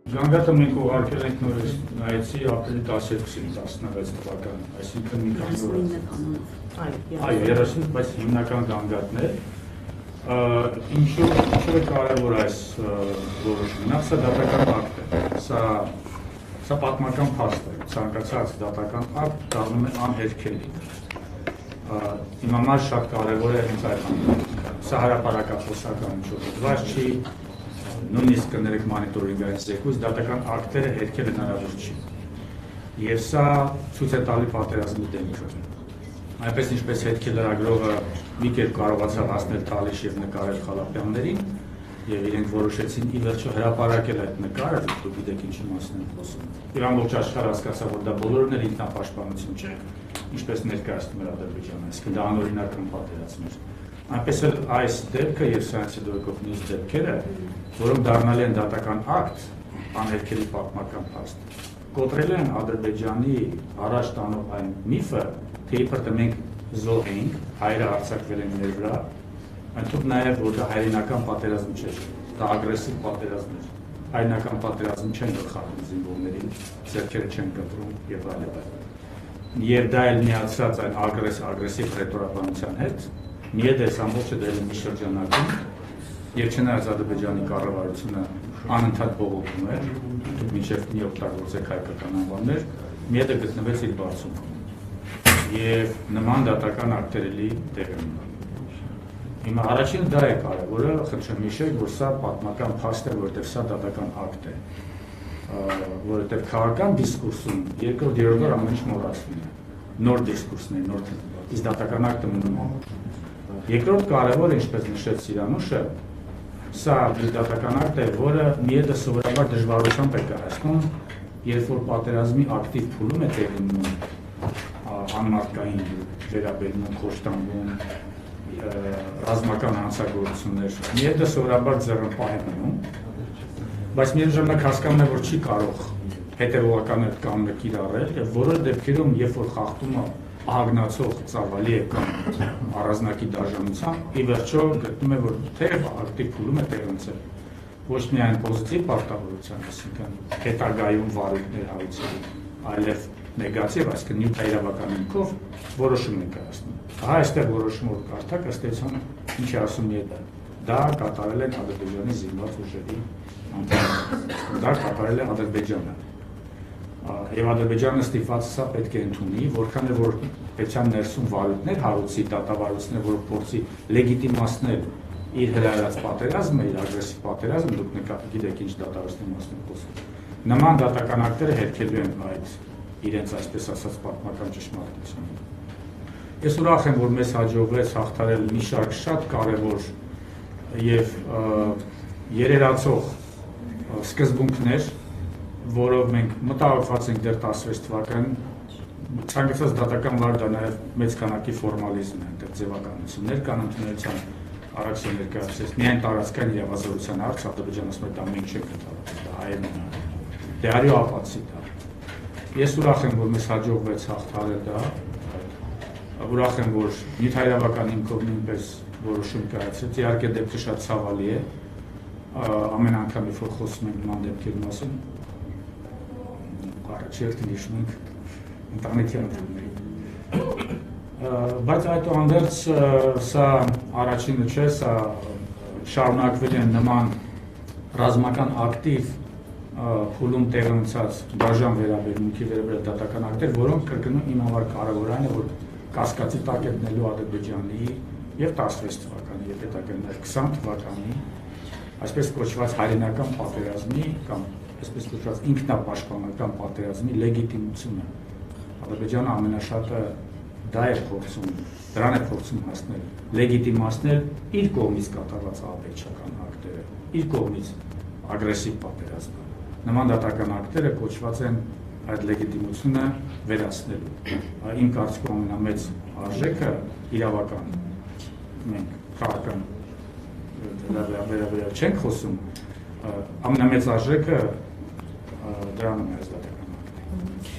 Գանգատը մենք ուղարկել ենք նորից նայեցի ապրիլի 17-ին 16 թվական, այսինքն մի քանի օր։ Այո, 30, բայց հիմնական գանգատներ։ Ինչու է կարևոր այս որոշումը։ Սա դատական ակտ է։ Սա պատմական փաստ է։ Ցանկացած դատական ակտ դառնում է անհերքելի։ Հիմա համար շատ կարևոր է հենց այդ ամենը։ Սա հրապարակախոսական չոդված չի։ Նույնիսկ կներեք մոնիտորինգային զեկույց, դատական ակտերը հերքել հնարավոր չի։ Եվ սա ցույց է տալի պատերազմի դեմքը։ Այնպես ինչպես հետքի լրագրողը մի կերպ կարողացավ հասնել Թալիշ եւ նկարել Խալափյաններին, եւ իրենք որոշեցին ի վերջո հրապարակել այդ նկարը, դուք գիտեք ինչի մասին եմ խոսում։ Եվ ամբողջ աշխարհը հասկացավ, որ դա բոլորն էլ ինքնապաշտպանություն չէ, ինչպես ներկայացնում էր Ադրբեջանը, այսինքն դա անօրինական պատերազմ էր։ Այնպես էլ այս դեպքը եւ սրանցի դեպքով մյուս դեպքերը, որոնք դառնալի են դատական ակտ, անհերքելի պատմական փաստ, կոտրել են Ադրբեջանի առաջ տանող այն միֆը, թե իբրև մենք զոհ էինք, հայերը արձակվել են մեր վրա, այնտեղ նաեւ որ դա հայրենական պատերազմ չէր, դա ագրեսիվ պատերազմ էր, հայրենական պատերազմ չեն գլխարկում զինվորներին, ձեռքերը չեն կտրում եւ այլն։ Եվ դա էլ միացած այն ագրեսիվ ռետորաբանության հետ, միեդես ամբողջը դել մի շրջանակում, եւ չնայած Ադրբեջանի կառավարությունը անընդհատ բողոքում էր, մինչև մի օգտագործեք հայկական անվաններ, միեդը գտնվեց իր բարձունքում։ Եվ նման դատական ակտերի տեղ են ունենում։ Հիմա առաջին դա է կարևորը, խնդրեմ հիշեք, որ սա պատմական փաստ է, որովհետև սա դատական ակտ է, որովհետև քաղաքական դիսկուրսում երկրորդ ամեն ինչ մոռացվում է, նոր դիսկուրսն է, նոր իսկ դատական ակտը մնում է։ Երկրորդ կարևորը, ինչպես նշեց Սիրանուշը, սա դատական ակտ է, որը միեդը սովորաբար դժվարությամբ է կայացնում, երբ որ պատերազմի ակտիվ փուլում է տեղի ունենում անմարդկային վերաբերմունք, խոշտանգում, ռազմական հանցագործություններ, միեդը սովորաբար ձեռնպահ է մնում, բայց միաժամանակ հասկանում է, որ չի կարող հետևողական այդ կամը կիրառել, եւ որոշ դեպքերում, երբ որ խախտումը ահագնացող ծավալի է կամ առանձնակի դաժանությամբ, ի վերջո գտնում է, որ թեև ակտիվ փուլում է տեղ ունեցել ոչ միայն պոզիտիվ պարտավորության, այսինքն հետագայում վարույթներ հարուցելու, այլև նեգատիվ, այսինքն նյութայրավական հիմքով որոշում են կայացնում։ Ահա այստեղ որոշումը որ կարդաք, ըստ էության ինչ է ասում ԵԴ, դա կատարել են Ադրբեջանի զինված ուժերի անդամները, դա կատարել է Ադրբեջանը։ Եվ Ադրբեջանը ստիպված սա պետք է ընդունի, որքան է որ պետության ներսում վարույթներ հարուցի, դատավարություններ, որ փորձի լեգիտիմացնել իր հրահրած պատերազմը, իր ագրեսիվ պատերազմը, դուք գիտեք ինչ դատավարությունների մասին խոսում։ Նման դատական ակտերը հերքելու են այդ իրենց այսպես ասած պատմական ճշմարտությունը։ Ես ուրախ եմ, որ մեզ հաջողվեց հաղթարել մի շարք շատ կարևոր եւ երերացող սկզբունքներ, որով մենք մտահոգված ենք դեռ 16 թվականին, ցանկացած դատական վար դա նաև մեծ քանակի ֆորմալիզմ է, այնտեղ ձևականություններ կան ընդունելության առաքսը ներկայացրեց, միայն տարածքային իրավազորության հարց Ադրբեջանը ասում է դա մենք չենք ընդհանրացնում, դա հայերն են, դե արյու ապացի դա։ Ես ուրախ եմ, որ մեզ հաջողվեց հաղթարել դա, ուրախ եմ, որ նյութայրավական հիմքով նույնպես որոշում կայացրեց, իհարկե դեպքը շատ ցավալի է, ամեն անգամ երբ որ խոսում ենք նման դեպքերի մասին, առաջերտին հիշում ենք ընտանիքի անդամներին։ Բայց այդուհանդերձ սա առաջինը չէ, սա շարունակվել են նման ռազմական ակտիվ փուլում տեղ ունեցած դաժան վերաբերմունքի վերաբերյալ դատական ակտեր, որոնք կրկնում իմ համար կարևոր այն է, որ կասկածի տակ է դնելու Ադրբեջանի եւ 16 թվականի եւ հետագայում 20 թվականի այսպես կոչված հայրենական պատերազմի կամ այսպես կոչված ինքնապաշտպանական պատերազմի լեգիտիմությունը։ Ադրբեջանը ամենաշատը դա է փորձում, դրան է փորձում հասնել, լեգիտիմացնել իր կողմից կատարված ահաբեկչական ակտերը, իր կողմից ագրեսիվ պատերազմը։ Նման դատական ակտերը կոչված են այդ լեգիտիմությունը վերացնելու։ Իմ կարծիքով ամենամեծ արժեքը իրավական, մենք քաղաքական վերաբերյալ չենք խոսում, ամենամեծ արժեքը դրանում է այս դատական ակտը։